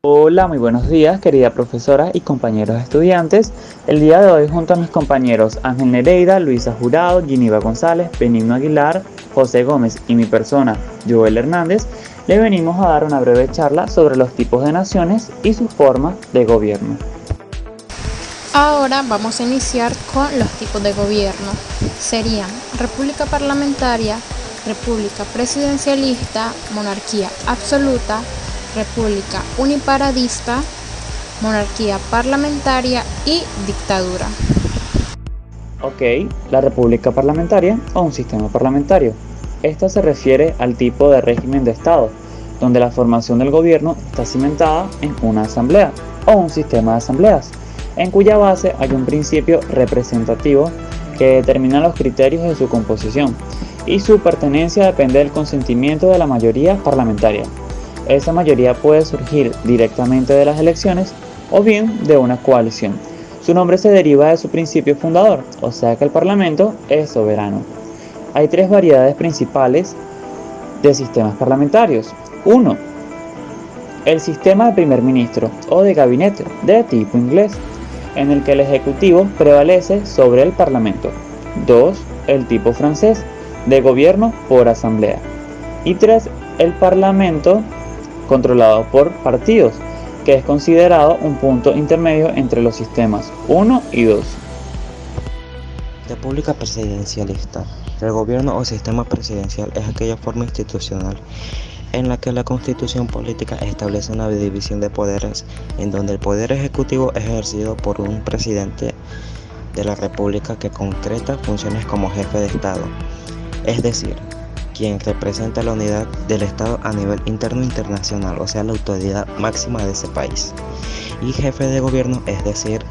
Hola, muy buenos días, querida profesora y compañeros estudiantes. El día de hoy, junto a mis compañeros Ángel Nereida, Luisa Jurado, Giniva González, Benigno Aguilar, José Gómez y mi persona, Joel Hernández, le venimos a dar una breve charla sobre los tipos de naciones y su forma de gobierno. Ahora vamos a iniciar con los tipos de gobierno. Serían república parlamentaria, república presidencialista, monarquía absoluta, república uniparadista, monarquía parlamentaria y dictadura. Ok, la república parlamentaria o un sistema parlamentario. Esta se refiere al tipo de régimen de Estado, donde la formación del gobierno está cimentada en una asamblea o un sistema de asambleas, en cuya base hay un principio representativo que determina los criterios de su composición y su pertenencia depende del consentimiento de la mayoría parlamentaria. Esa mayoría puede surgir directamente de las elecciones o bien de una coalición. Su nombre se deriva de su principio fundador, o sea que el Parlamento es soberano. Hay tres variedades principales de sistemas parlamentarios. 1. El sistema de primer ministro o de gabinete de tipo inglés, en el que el Ejecutivo prevalece sobre el Parlamento. 2. El tipo francés, de gobierno por asamblea. Y 3. El Parlamento controlado por partidos, que es considerado un punto intermedio entre los sistemas 1 y 2. República presidencialista. El gobierno o sistema presidencial es aquella forma institucional en la que la constitución política establece una división de poderes en donde el poder ejecutivo es ejercido por un presidente de la república que concreta funciones como jefe de Estado, es decir, quien representa la unidad del Estado a nivel interno e internacional, o sea, la autoridad máxima de ese país. Y jefe de gobierno, es decir,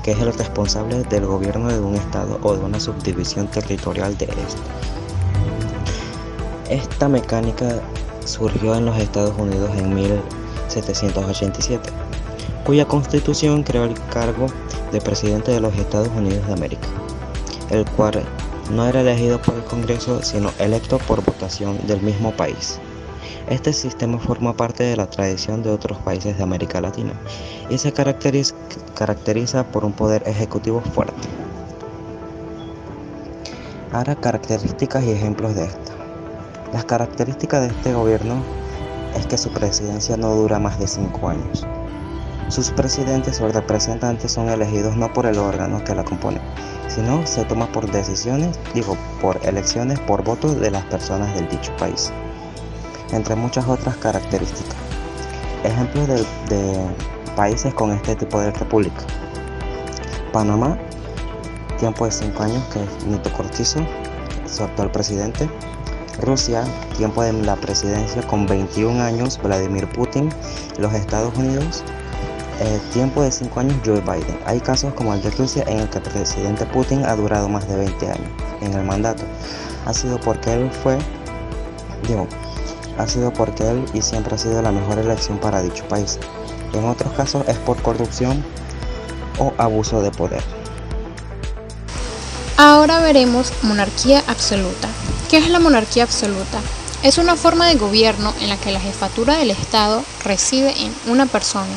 que es el responsable del gobierno de un Estado o de una subdivisión territorial de este. Esta mecánica surgió en los Estados Unidos en 1787, cuya constitución creó el cargo de presidente de los Estados Unidos de América, el cual no era elegido por el Congreso, sino electo por votación del mismo país. Este sistema forma parte de la tradición de otros países de América Latina y se caracteriza por un poder ejecutivo fuerte. Ahora, características y ejemplos de esta. Las características de este gobierno es que su presidencia no dura más de 5 años. Sus presidentes o representantes son elegidos no por el órgano que la compone, sino se toma por por elecciones por voto de las personas del dicho país, entre muchas otras características. Ejemplos de países con este tipo de república: Panamá, tiempo de 5 años, que es Nito Cortizo, su actual presidente. Rusia, tiempo de la presidencia con 21 años, Vladimir Putin. Los Estados Unidos, tiempo de 5 años, Joe Biden. Hay casos como el de Rusia en el que el presidente Putin ha durado más de 20 años en el mandato. Ha sido porque él y siempre ha sido la mejor elección para dicho país. En otros casos es por corrupción o abuso de poder. Ahora veremos monarquía absoluta. ¿Qué es la monarquía absoluta? Es una forma de gobierno en la que la jefatura del Estado reside en una persona,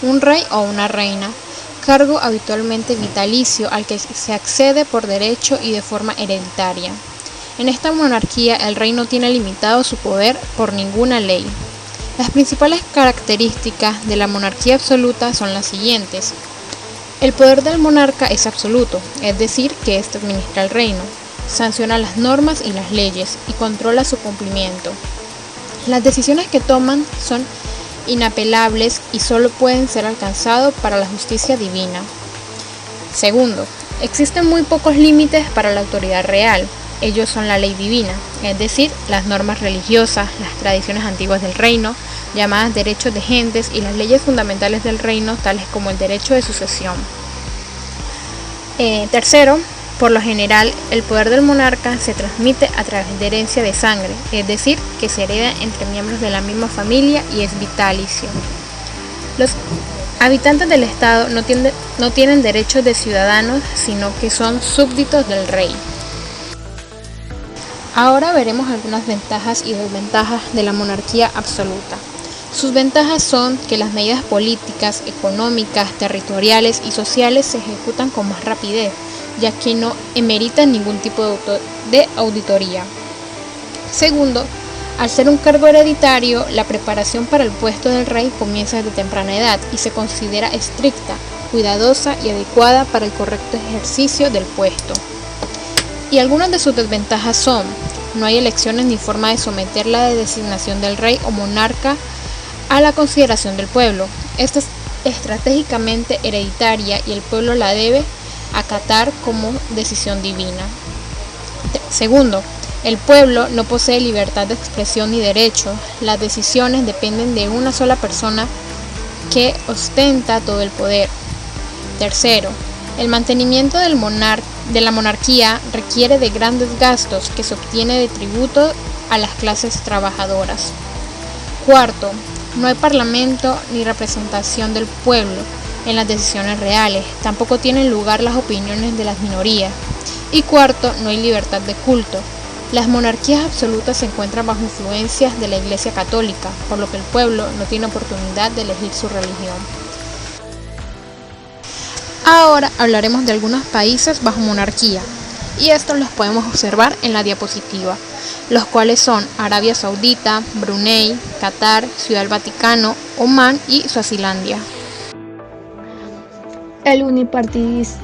un rey o una reina, cargo habitualmente vitalicio al que se accede por derecho y de forma hereditaria. En esta monarquía el rey no tiene limitado su poder por ninguna ley. Las principales características de la monarquía absoluta son las siguientes. El poder del monarca es absoluto, es decir, que éste administra el reino, sanciona las normas y las leyes y controla su cumplimiento. Las decisiones que toman son inapelables y solo pueden ser alcanzados para la justicia divina. Segundo, existen muy pocos límites para la autoridad real. Ellos son la ley divina, es decir, las normas religiosas, las tradiciones antiguas del reino, llamadas derechos de gentes, y las leyes fundamentales del reino, tales como el derecho de sucesión. Tercero, por lo general, el poder del monarca se transmite a través de herencia de sangre, es decir, que se hereda entre miembros de la misma familia y es vitalicio. Los habitantes del Estado no tienen derechos de ciudadanos, sino que son súbditos del rey. Ahora veremos algunas ventajas y desventajas de la monarquía absoluta. Sus ventajas son que las medidas políticas, económicas, territoriales y sociales se ejecutan con más rapidez, ya que no emeritan ningún tipo de auditoría. Segundo, al ser un cargo hereditario, la preparación para el puesto del rey comienza desde temprana edad y se considera estricta, cuidadosa y adecuada para el correcto ejercicio del puesto. Y algunas de sus desventajas son: no hay elecciones ni forma de someter la designación del rey o monarca a la consideración del pueblo. Esta es estratégicamente hereditaria y el pueblo la debe acatar como decisión divina. Segundo, el pueblo no posee libertad de expresión ni derecho. Las decisiones dependen de una sola persona que ostenta todo el poder. Tercero, el mantenimiento de la monarquía requiere de grandes gastos que se obtiene de tributo a las clases trabajadoras. Cuarto, no hay parlamento ni representación del pueblo en las decisiones reales. Tampoco tienen lugar las opiniones de las minorías. Y cuarto, no hay libertad de culto. Las monarquías absolutas se encuentran bajo influencias de la Iglesia Católica, por lo que el pueblo no tiene oportunidad de elegir su religión. Ahora hablaremos de algunos países bajo monarquía, y estos los podemos observar en la diapositiva, los cuales son Arabia Saudita, Brunei, Qatar, Ciudad del Vaticano, Omán y Suazilandia. El unipartidista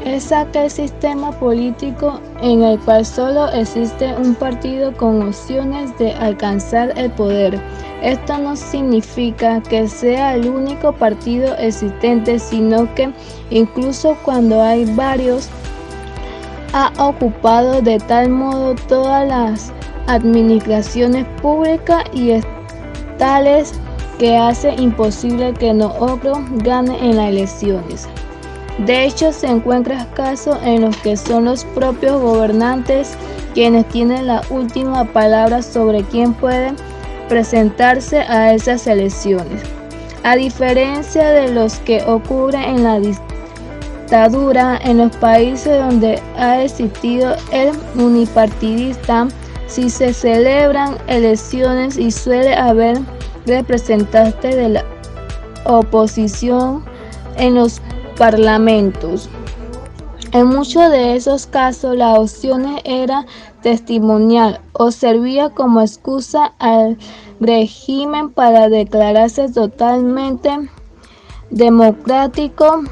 es aquel sistema político en el cual solo existe un partido con opciones de alcanzar el poder. Esto no significa que sea el único partido existente, sino que incluso cuando hay varios, ha ocupado de tal modo todas las administraciones públicas y estatales que hace imposible que otro gane en las elecciones. De hecho, se encuentran casos en los que son los propios gobernantes quienes tienen la última palabra sobre quién puede presentarse a esas elecciones. A diferencia de los que ocurre en la dictadura, en los países donde ha existido el unipartidista, si se celebran elecciones y suele haber representantes de la oposición en los parlamentos. En muchos de esos casos, la opción era testimonial o servía como excusa al régimen para declararse totalmente democrático.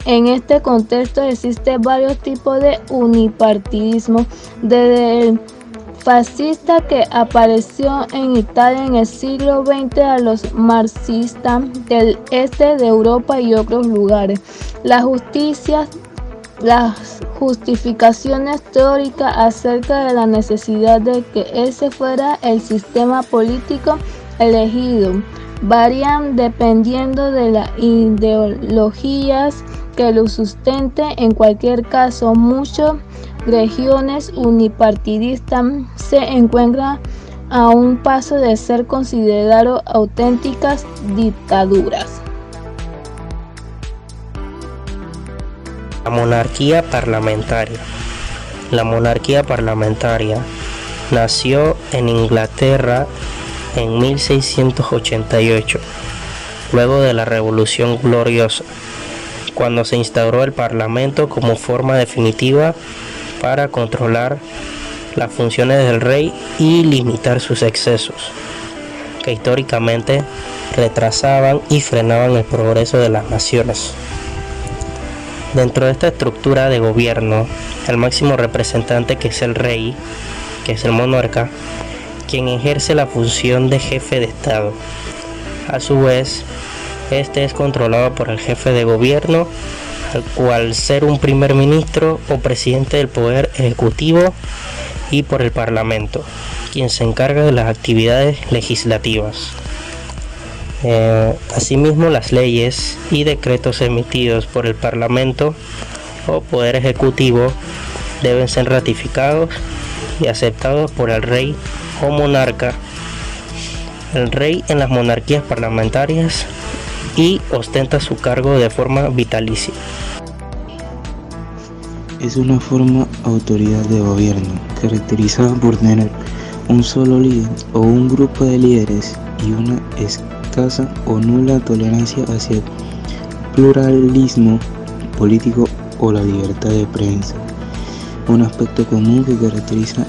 En este contexto existen varios tipos de unipartidismo, desde el fascista que apareció en Italia en el siglo XX a los marxistas del este de Europa y otros lugares. Las justificaciones teóricas acerca de la necesidad de que ese fuera el sistema político elegido varían dependiendo de las ideologías que lo sustenten. En cualquier caso, muchas regiones unipartidistas se encuentran a un paso de ser consideradas auténticas dictaduras. La monarquía parlamentaria. La monarquía parlamentaria nació en Inglaterra en 1688, luego de la Revolución Gloriosa, cuando se instauró el Parlamento como forma definitiva para controlar las funciones del rey y limitar sus excesos, que históricamente retrasaban y frenaban el progreso de las naciones. Dentro de esta estructura de gobierno, el máximo representante, que es el rey, que es el monarca, quien ejerce la función de jefe de Estado. A su vez, este es controlado por el jefe de gobierno, al cual ser un primer ministro o presidente del poder ejecutivo, y por el parlamento, quien se encarga de las actividades legislativas. Asimismo, las leyes y decretos emitidos por el parlamento o poder ejecutivo deben ser ratificados y aceptados por el rey o monarca. El rey en las monarquías parlamentarias y ostenta su cargo de forma vitalicia. Es una forma autoridad de gobierno caracterizada por tener un solo líder o un grupo de líderes y una escasa o nula tolerancia hacia el pluralismo político o la libertad de prensa. Un aspecto común que caracteriza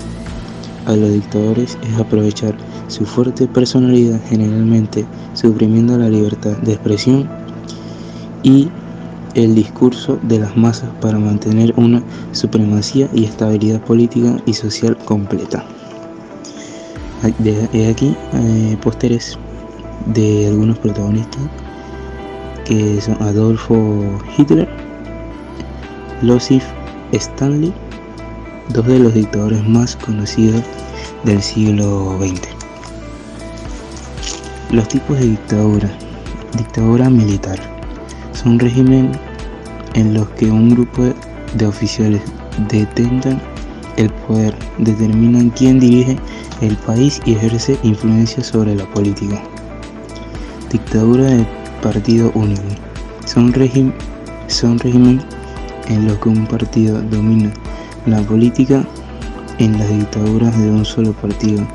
a los dictadores es aprovechar su fuerte personalidad, generalmente suprimiendo la libertad de expresión y el discurso de las masas para mantener una supremacía y estabilidad política y social completa. De aquí pósteres de algunos protagonistas que son Adolfo Hitler, Joseph Stalin, dos de los dictadores más conocidos del siglo XX. Los tipos de dictadura. Dictadura militar. Son regímenes en los que un grupo de oficiales detentan el poder, determinan quién dirige el país y ejerce influencia sobre la política. Dictadura de partido único. Son regímenes en los que un partido domina la política. En las dictaduras de un solo partido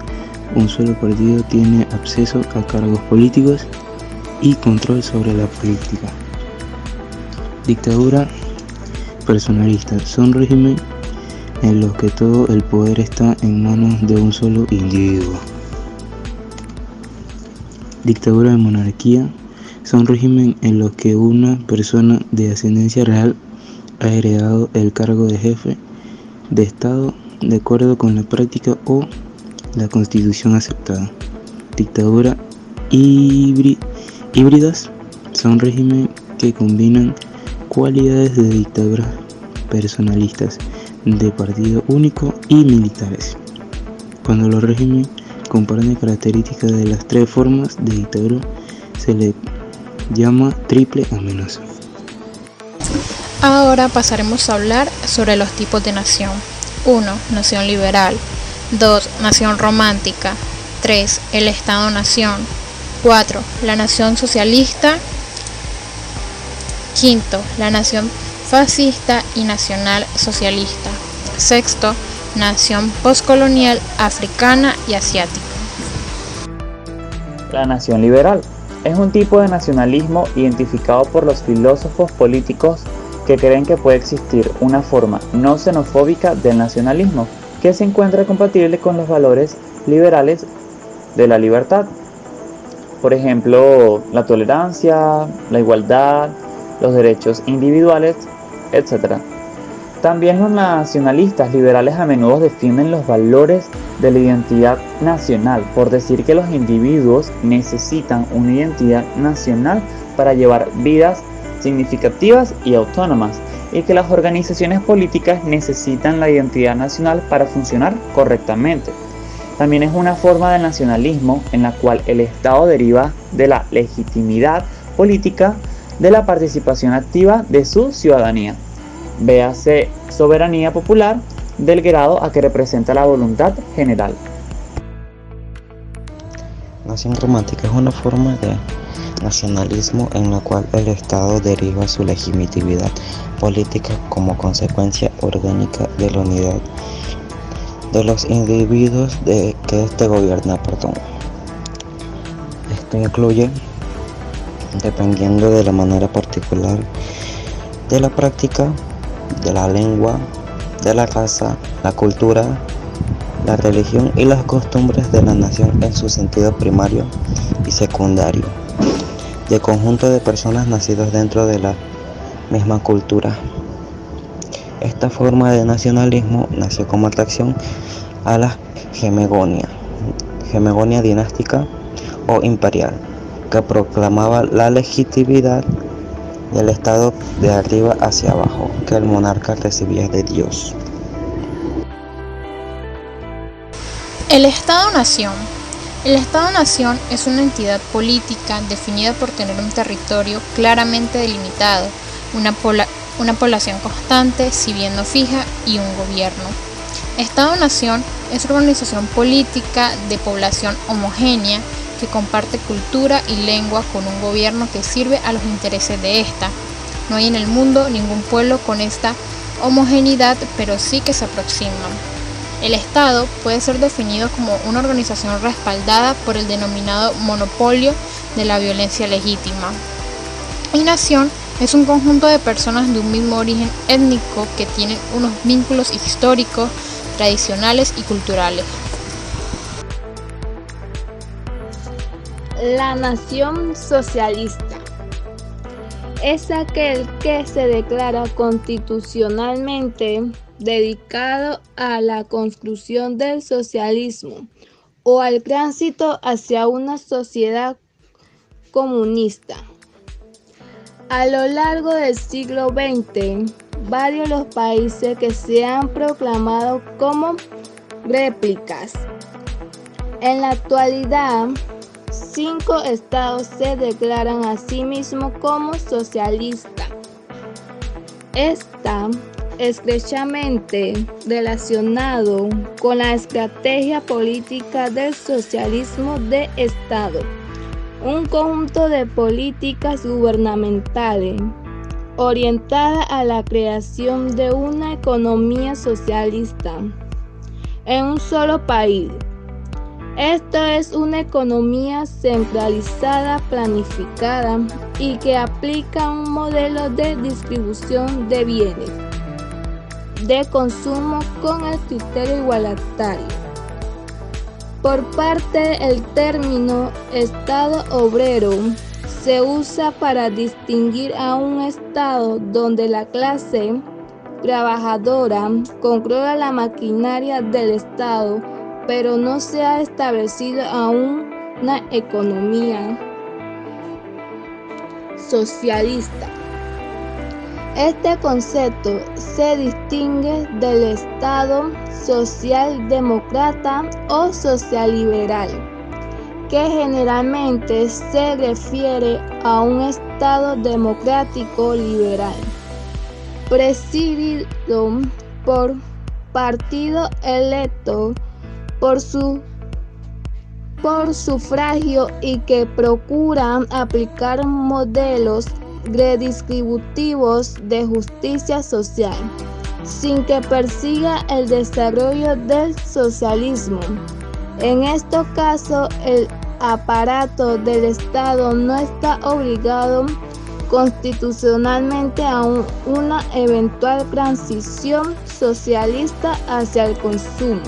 tiene acceso a cargos políticos y control sobre la política. Dictadura personalista. Son regímenes en los que todo el poder está en manos de un solo individuo. Dictadura de monarquía. Son regímenes en los que una persona de ascendencia real ha heredado el cargo de jefe de Estado de acuerdo con la práctica o la constitución aceptada. Dictadura híbridas. Son regímenes que combinan cualidades de dictaduras personalistas, de partido único y militares. Cuando los regímenes comparten características de las tres formas de dictadura, se le llama triple amenaza. Ahora pasaremos a hablar sobre los tipos de nación. 1. Nación liberal. 2. Nación romántica. 3. El Estado-nación. 4. La nación socialista. 5. La nación fascista y nacional socialista. 6. Nación postcolonial africana y asiática. La nación liberal es un tipo de nacionalismo identificado por los filósofos políticos que creen que puede existir una forma no xenofóbica del nacionalismo que se encuentra compatible con los valores liberales de la libertad. Por ejemplo, la tolerancia, la igualdad, los derechos individuales, etc. También los nacionalistas liberales a menudo defienden los valores de la identidad nacional, por decir que los individuos necesitan una identidad nacional para llevar vidas significativas y autónomas, y que las organizaciones políticas necesitan la identidad nacional para funcionar correctamente. También es una forma de nacionalismo en la cual el Estado deriva de la legitimidad política de la participación activa de su ciudadanía. Véase soberanía popular del grado a que representa la voluntad general. Nación romántica es una forma de nacionalismo en la cual el Estado deriva su legitimidad política como consecuencia orgánica de la unidad de los individuos que éste gobierna. Esto incluye, dependiendo de la manera particular de la práctica, de la lengua, de la raza, la cultura, la religión y las costumbres de la nación en su sentido primario y secundario, de conjunto de personas nacidas dentro de la misma cultura. Esta forma de nacionalismo nació como reacción a la hegemonía dinástica o imperial, que proclamaba la legitimidad del Estado de arriba hacia abajo, que el monarca recibía de Dios. El Estado-nación. El Estado-nación es una entidad política definida por tener un territorio claramente delimitado, una población constante, si bien no fija, y un gobierno. Estado-nación es una organización política de población homogénea que comparte cultura y lengua con un gobierno que sirve a los intereses de esta. No hay en el mundo ningún pueblo con esta homogeneidad, pero sí que se aproximan. El Estado puede ser definido como una organización respaldada por el denominado monopolio de la violencia legítima. Y nación es un conjunto de personas de un mismo origen étnico que tienen unos vínculos históricos, tradicionales y culturales. La nación socialista es aquel que se declara constitucionalmente dedicado a la construcción del socialismo o al tránsito hacia una sociedad comunista. A lo largo del siglo XX, varios los países que se han proclamado como réplicas. En la actualidad, 5 estados se declaran a sí mismos como socialistas. Está estrechamente relacionado con la estrategia política del socialismo de Estado, un conjunto de políticas gubernamentales orientada a la creación de una economía socialista en un solo país. Esto es una economía centralizada, planificada y que aplica un modelo de distribución de bienes de consumo con el criterio igualitario. Por parte el término Estado obrero se usa para distinguir a un Estado donde la clase trabajadora controla la maquinaria del Estado, pero no se ha establecido aún una economía socialista. Este concepto se distingue del Estado socialdemócrata o socialliberal, que generalmente se refiere a un Estado democrático liberal, presidido por partido electo por sufragio y que procura aplicar modelos redistributivos de justicia social, sin que persiga el desarrollo del socialismo. En estos casos, el aparato del Estado no está obligado constitucionalmente a una eventual transición socialista hacia el consumo.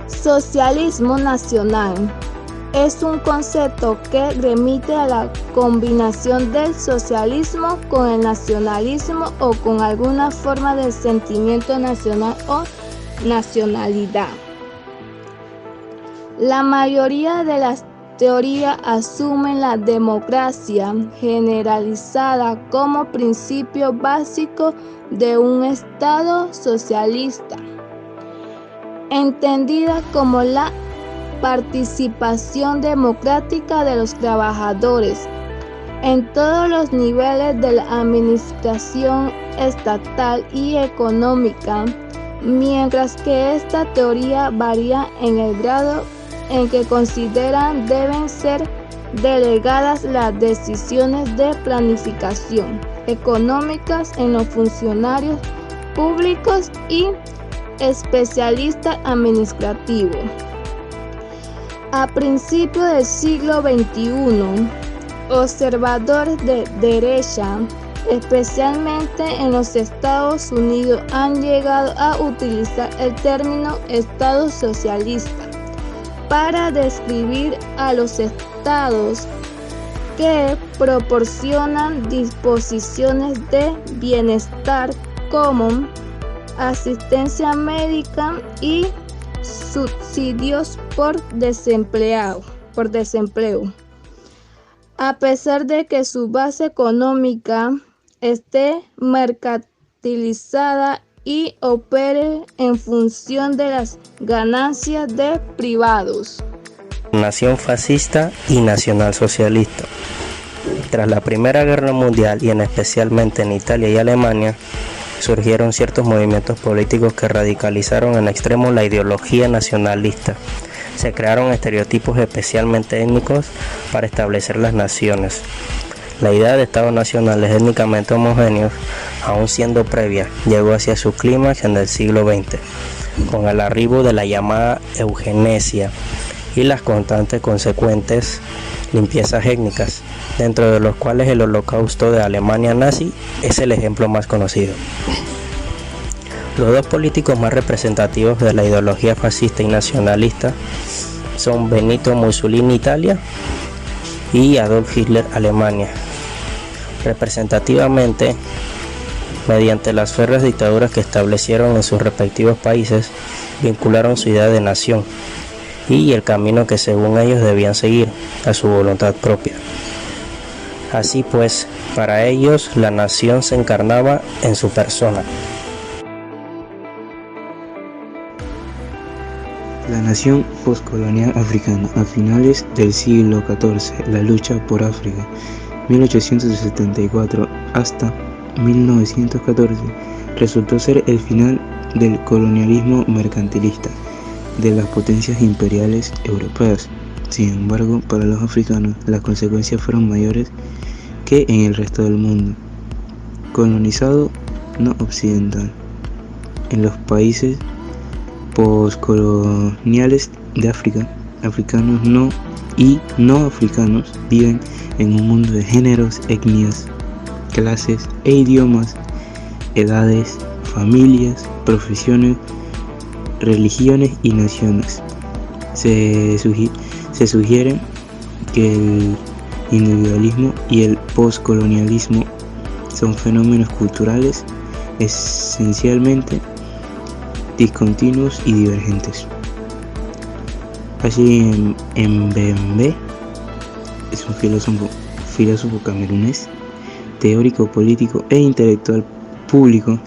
Socialismo nacional es un concepto que remite a la combinación del socialismo con el nacionalismo o con alguna forma de sentimiento nacional o nacionalidad. La mayoría de las teorías asumen la democracia generalizada como principio básico de un Estado socialista, entendida como la participación democrática de los trabajadores en todos los niveles de la administración estatal y económica, mientras que esta teoría varía en el grado en que consideran deben ser delegadas las decisiones de planificación económicas en los funcionarios públicos y especialistas administrativos. A principios del siglo XXI, observadores de derecha, especialmente en los Estados Unidos, han llegado a utilizar el término Estado socialista para describir a los estados que proporcionan disposiciones de bienestar como asistencia médica y subsidios por desempleo. A pesar de que su base económica esté mercantilizada y opere en función de las ganancias de privados. Nación fascista y nacionalsocialista. Tras la Primera Guerra Mundial y especialmente en Italia y Alemania, surgieron ciertos movimientos políticos que radicalizaron en extremo la ideología nacionalista. Se crearon estereotipos especialmente étnicos para establecer las naciones. La idea de estados nacionales étnicamente homogéneos, aun siendo previa, llegó hacia su clímax en el siglo XX, con el arribo de la llamada eugenesia y las constantes consecuentes limpiezas étnicas, dentro de los cuales el holocausto de Alemania nazi es el ejemplo más conocido. Los dos políticos más representativos de la ideología fascista y nacionalista son Benito Mussolini, Italia, y Adolf Hitler, Alemania. Representativamente, mediante las férreas dictaduras que establecieron en sus respectivos países, vincularon su idea de nación y el camino que según ellos debían seguir a su voluntad propia. Así pues, para ellos la nación se encarnaba en su persona. La nación postcolonial africana a finales del siglo XIV, la lucha por África, 1874 hasta 1914, resultó ser el final del colonialismo mercantilista de las potencias imperiales europeas. Sin embargo, para los africanos las consecuencias fueron mayores que en el resto del mundo colonizado no occidental. En los países postcoloniales de África, africanos no africanos viven en un mundo de géneros, etnias, clases e idiomas, edades, familias, profesiones, religiones y naciones. Se sugiere que el individualismo y el postcolonialismo son fenómenos culturales esencialmente discontinuos y divergentes. Así Mbembe es un filósofo camerunés, teórico político e intelectual público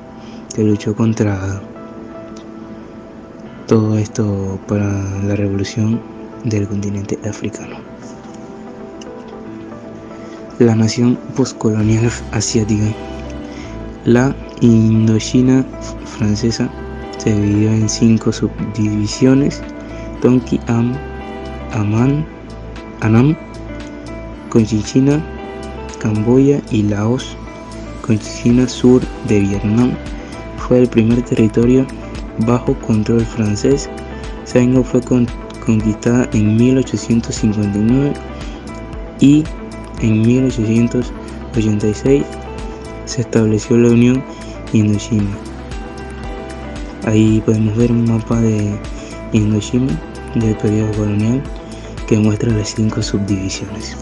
que luchó contra todo esto para la revolución del continente africano. La nación postcolonial asiática. La Indochina francesa se dividió en 5 subdivisiones: Tonkin, Annam, Cochinchina, Camboya y Laos. Cochinchina sur de Vietnam fue el primer territorio bajo control francés. Saigon fue conquistada en 1859 y en 1886 se estableció la Unión Indochina. Ahí podemos ver un mapa de Indochina del periodo colonial que muestra las 5 subdivisiones.